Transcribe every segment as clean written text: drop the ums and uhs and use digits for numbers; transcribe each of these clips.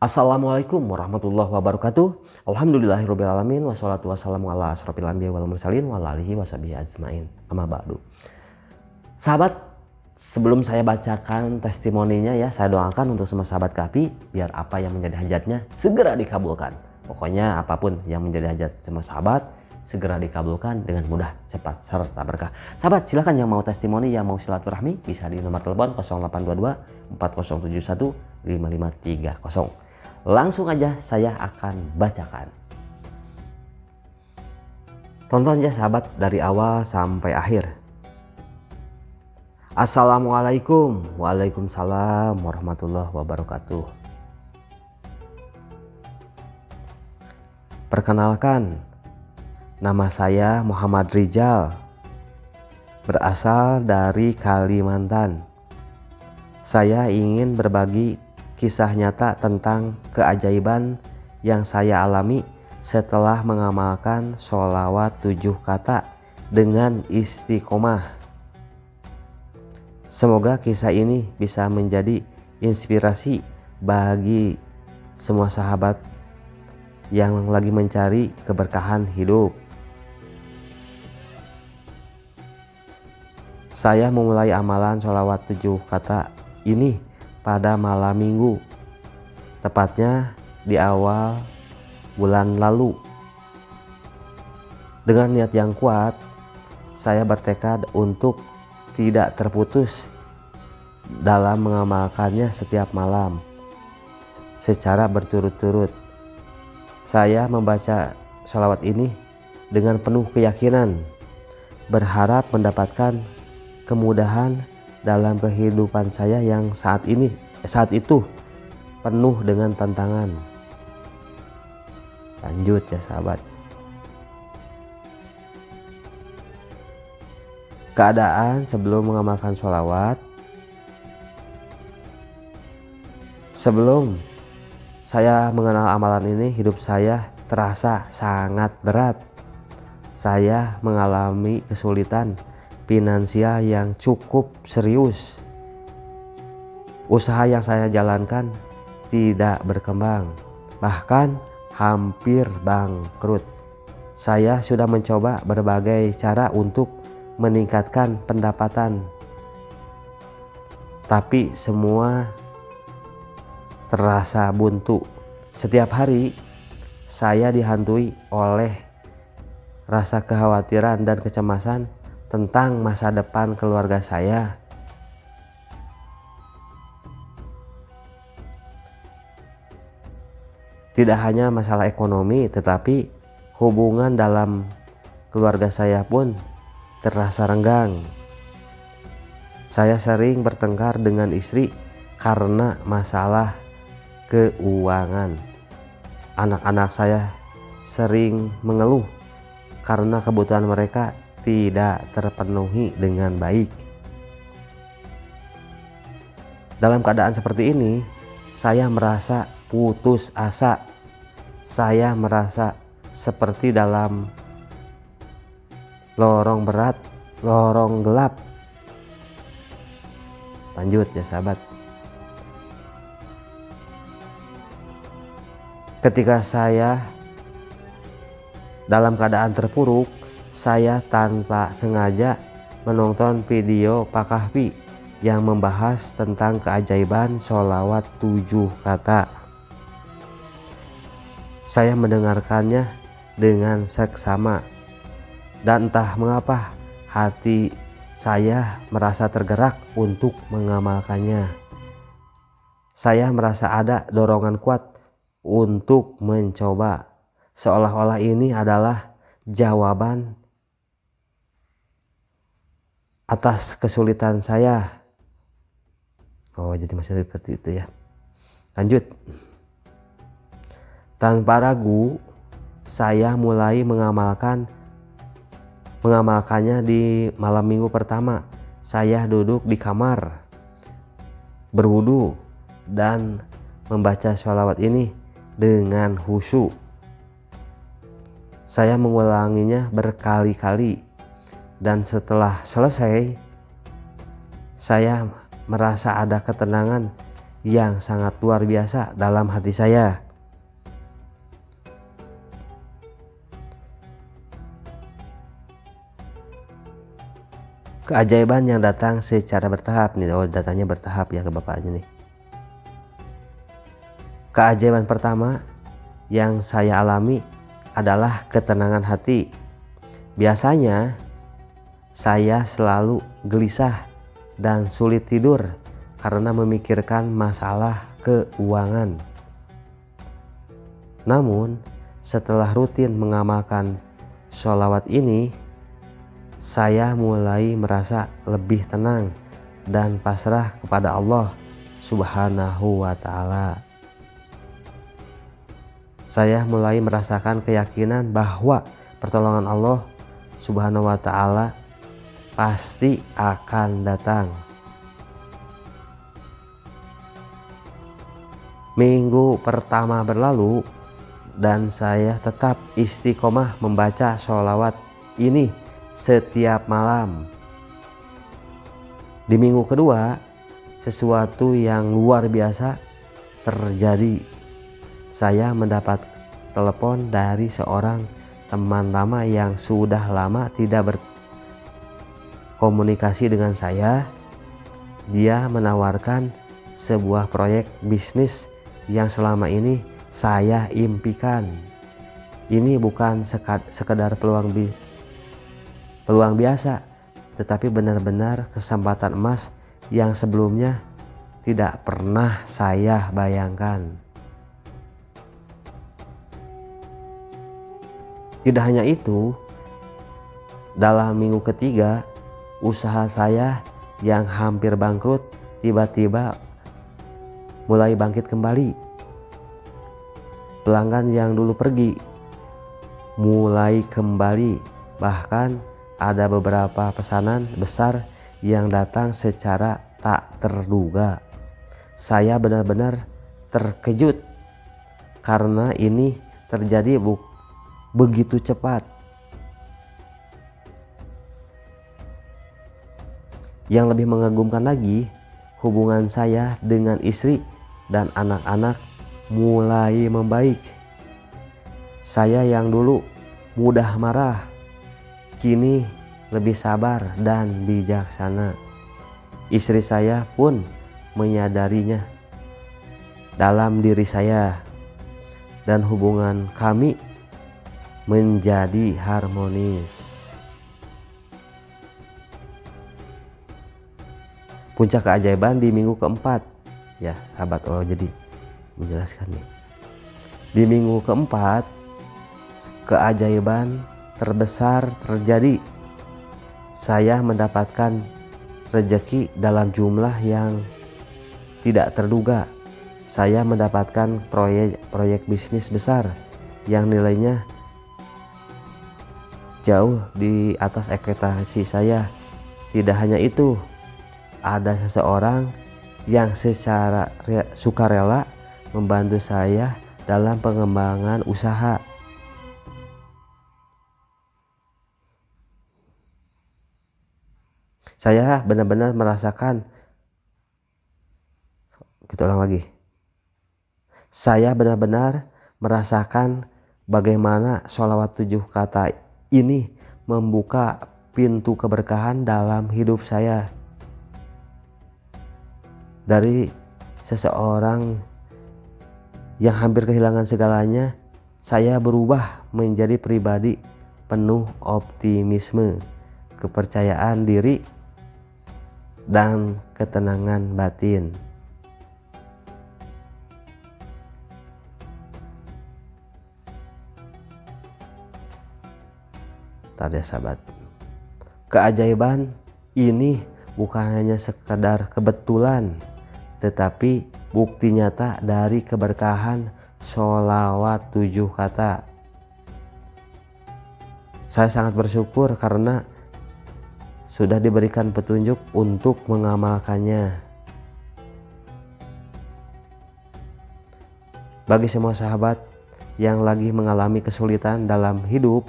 Assalamualaikum warahmatullahi wabarakatuh. Alhamdulillahirabbil alamin wassalatu wassalamu ala asrofil anbiya wal mursalin wa ala alihi washabihi ajmain. Amma ba'du. Sahabat, sebelum saya bacakan testimoninya ya, saya doakan untuk semua sahabat KAPI biar apa yang menjadi hajatnya segera dikabulkan. Pokoknya apapun yang menjadi hajat semua sahabat segera dikabulkan dengan mudah, cepat, serta berkah. Sahabat, silakan yang mau testimoni, yang mau silaturahmi bisa di nomor telepon 0822 4071 5530. Langsung aja saya akan bacakan. Tonton ya sahabat dari awal sampai akhir. Assalamualaikum. Waalaikumsalam warahmatullahi wabarakatuh. Perkenalkan, nama saya Muhammad Rizal, berasal dari Kalimantan. Saya ingin berbagi kisah nyata tentang keajaiban yang saya alami setelah mengamalkan sholawat 7 kata dengan istiqomah. Semoga kisah ini bisa menjadi inspirasi bagi semua sahabat yang lagi mencari keberkahan hidup. Saya memulai amalan sholawat 7 kata ini pada malam minggu, tepatnya di awal bulan lalu. Dengan niat yang kuat, saya bertekad untuk tidak terputus dalam mengamalkannya setiap malam secara berturut-turut. Saya membaca sholawat ini dengan penuh keyakinan, berharap mendapatkan kemudahan dalam kehidupan saya yang saat itu penuh dengan tantangan. Lanjut ya sahabat. Keadaan sebelum mengamalkan sholawat. Sebelum saya mengenal amalan ini, hidup saya terasa sangat berat. Saya mengalami kesulitan finansial yang cukup serius. Usaha yang saya jalankan tidak berkembang, bahkan hampir bangkrut. Saya sudah mencoba berbagai cara untuk meningkatkan pendapatan, tapi semua terasa buntu. Setiap hari saya dihantui oleh rasa kekhawatiran dan kecemasan tentang masa depan keluarga saya. Tidak hanya masalah ekonomi, tetapi hubungan dalam keluarga saya pun terasa renggang. Saya sering bertengkar dengan istri karena masalah keuangan. Anak-anak saya sering mengeluh karena kebutuhan mereka tidak terpenuhi dengan baik. Dalam keadaan seperti ini, saya merasa putus asa. Saya merasa seperti dalam lorong berat, lorong gelap. Lanjut ya sahabat. Ketika saya dalam keadaan terpuruk, saya tanpa sengaja menonton video Pak Kahfi yang membahas tentang keajaiban sholawat 7 kata. Saya mendengarkannya dengan seksama, dan entah mengapa hati saya merasa tergerak untuk mengamalkannya. Saya merasa ada dorongan kuat untuk mencoba, seolah-olah ini adalah jawaban atas kesulitan saya. Oh, jadi masih seperti itu ya. Lanjut. Tanpa ragu, saya mulai mengamalkannya di malam minggu pertama. Saya duduk di kamar, berwudu, dan membaca sholawat ini dengan khusyuk. Saya mengulanginya berkali-kali. Dan setelah selesai, saya merasa ada ketenangan yang sangat luar biasa dalam hati saya. Keajaiban yang datang secara bertahap nih, datanya bertahap ya ke bapaknya nih. Keajaiban pertama yang saya alami adalah ketenangan hati. Biasanya saya selalu gelisah dan sulit tidur karena memikirkan masalah keuangan. Namun setelah rutin mengamalkan sholawat ini, saya mulai merasa lebih tenang dan pasrah kepada Allah Subhanahu wa Ta'ala. Saya mulai merasakan keyakinan bahwa pertolongan Allah Subhanahu wa Ta'ala pasti akan datang. Minggu pertama berlalu dan saya tetap istiqomah membaca sholawat ini setiap malam. Di minggu kedua, sesuatu yang luar biasa terjadi. Saya mendapat telepon dari seorang teman lama yang sudah lama tidak berkomunikasi dengan saya. Dia menawarkan sebuah proyek bisnis yang selama ini saya impikan. Ini bukan sekedar peluang biasa, tetapi benar-benar kesempatan emas yang sebelumnya tidak pernah saya bayangkan. Tidak hanya itu, dalam minggu ketiga, usaha saya yang hampir bangkrut tiba-tiba mulai bangkit kembali. Pelanggan yang dulu pergi mulai kembali, bahkan ada beberapa pesanan besar yang datang secara tak terduga. Saya benar-benar terkejut karena ini terjadi begitu cepat. Yang lebih mengagumkan lagi, hubungan saya dengan istri dan anak-anak mulai membaik. Saya yang dulu mudah marah, kini lebih sabar dan bijaksana. Istri saya pun menyadarinya dalam diri saya, dan hubungan kami menjadi harmonis. Puncak keajaiban di minggu keempat, ya sahabat, jadi menjelaskan nih. Di minggu keempat, keajaiban terbesar terjadi. Saya mendapatkan rezeki dalam jumlah yang tidak terduga. Saya mendapatkan proyek bisnis besar yang nilainya jauh di atas ekspektasi saya. Tidak hanya itu, ada seseorang yang secara sukarela membantu saya dalam pengembangan usaha. Saya benar-benar merasakan, kita ulang lagi. Saya benar-benar merasakan bagaimana sholawat 7 kata ini membuka pintu keberkahan dalam hidup saya. Dari seseorang yang hampir kehilangan segalanya, saya berubah menjadi pribadi penuh optimisme, kepercayaan diri, dan ketenangan batin. Tadi sahabat, keajaiban ini bukan hanya sekadar kebetulan, tetapi bukti nyata dari keberkahan sholawat 7 kata. Saya sangat bersyukur karena sudah diberikan petunjuk untuk mengamalkannya. Bagi semua sahabat yang lagi mengalami kesulitan dalam hidup,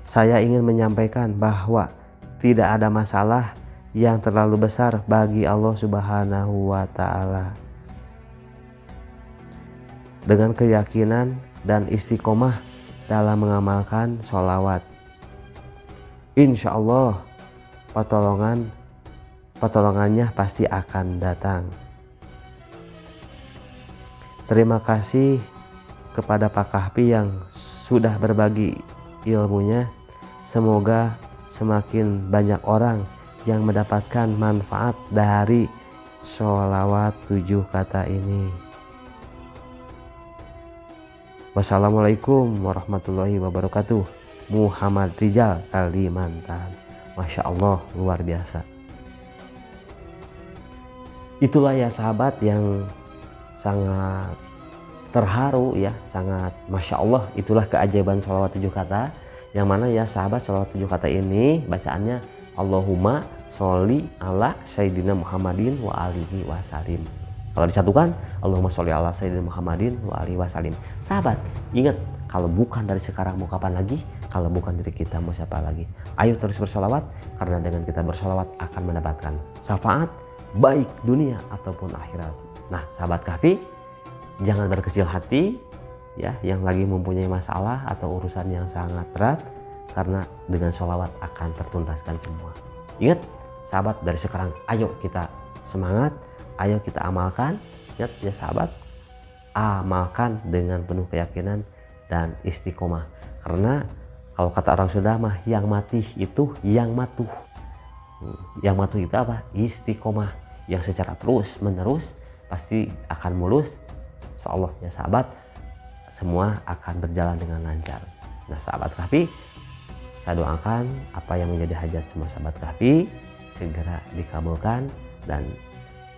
saya ingin menyampaikan bahwa tidak ada masalah yang terlalu besar bagi Allah Subhanahu wa Ta'ala. Dengan keyakinan dan istiqomah dalam mengamalkan sholawat, insya Allah pertolongannya pasti akan datang. Terima kasih kepada Pak Kahfi yang sudah berbagi ilmunya. Semoga semakin banyak orang yang mendapatkan manfaat dari sholawat 7 kata ini. Wassalamualaikum warahmatullahi wabarakatuh. Muhammad Rizal, Kalimantan. Masya Allah, luar biasa. Itulah ya sahabat yang sangat terharu ya, sangat Masya Allah. Itulah keajaiban sholawat 7 kata. Yang mana ya sahabat, sholawat 7 kata ini bacaannya Allahumma sholli ala Sayyidina Muhammadin wa alihi wasallim. Kalau disatukan Allahumma sholli ala Sayyidina Muhammadin wa alihi wasallim. Sahabat, ingat, kalau bukan dari sekarang mau kapan lagi? Kalau bukan dari kita mau siapa lagi? Ayo terus bersolawat, karena dengan kita bersolawat akan mendapatkan syafaat baik dunia ataupun akhirat. Nah sahabat Kahfi, jangan berkecil hati ya yang lagi mempunyai masalah atau urusan yang sangat berat, karena dengan sholawat akan tertuntaskan semua. Ingat sahabat, dari sekarang ayo kita semangat, ayo kita amalkan. Ingat ya sahabat, amalkan dengan penuh keyakinan dan istiqomah. Karena kalau kata orang Sunda mah, yang mati itu yang matuh. Yang matuh itu apa? Istiqomah, yang secara terus menerus pasti akan mulus. Insyaallah ya sahabat, semua akan berjalan dengan lancar. Nah sahabat Kahfi, saya doakan apa yang menjadi hajat semua sahabat Kahfi segera dikabulkan, dan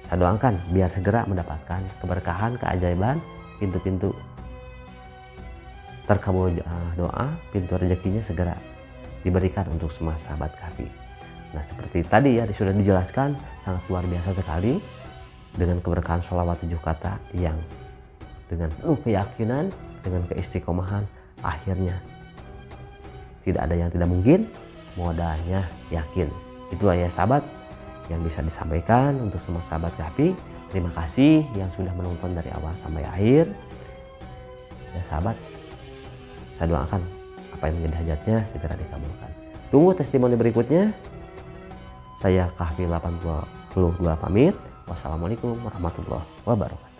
saya doakan biar segera mendapatkan keberkahan, keajaiban, pintu-pintu terkabul doa, pintu rezekinya segera diberikan untuk semua sahabat Kahfi. Nah seperti tadi ya sudah dijelaskan, sangat luar biasa sekali dengan keberkahan sholawat 7 kata yang dengan penuh keyakinan, dengan keistiqomahan, akhirnya tidak ada yang tidak mungkin, modalnya yakin. Itulah ya sahabat yang bisa disampaikan untuk semua sahabat Kahfi. Terima kasih yang sudah menonton dari awal sampai akhir. Ya sahabat, saya doakan apa yang menjadi hajatnya segera dikabulkan. Tunggu testimoni berikutnya. Saya Kahfi 82 pamit. Wassalamualaikum warahmatullahi wabarakatuh.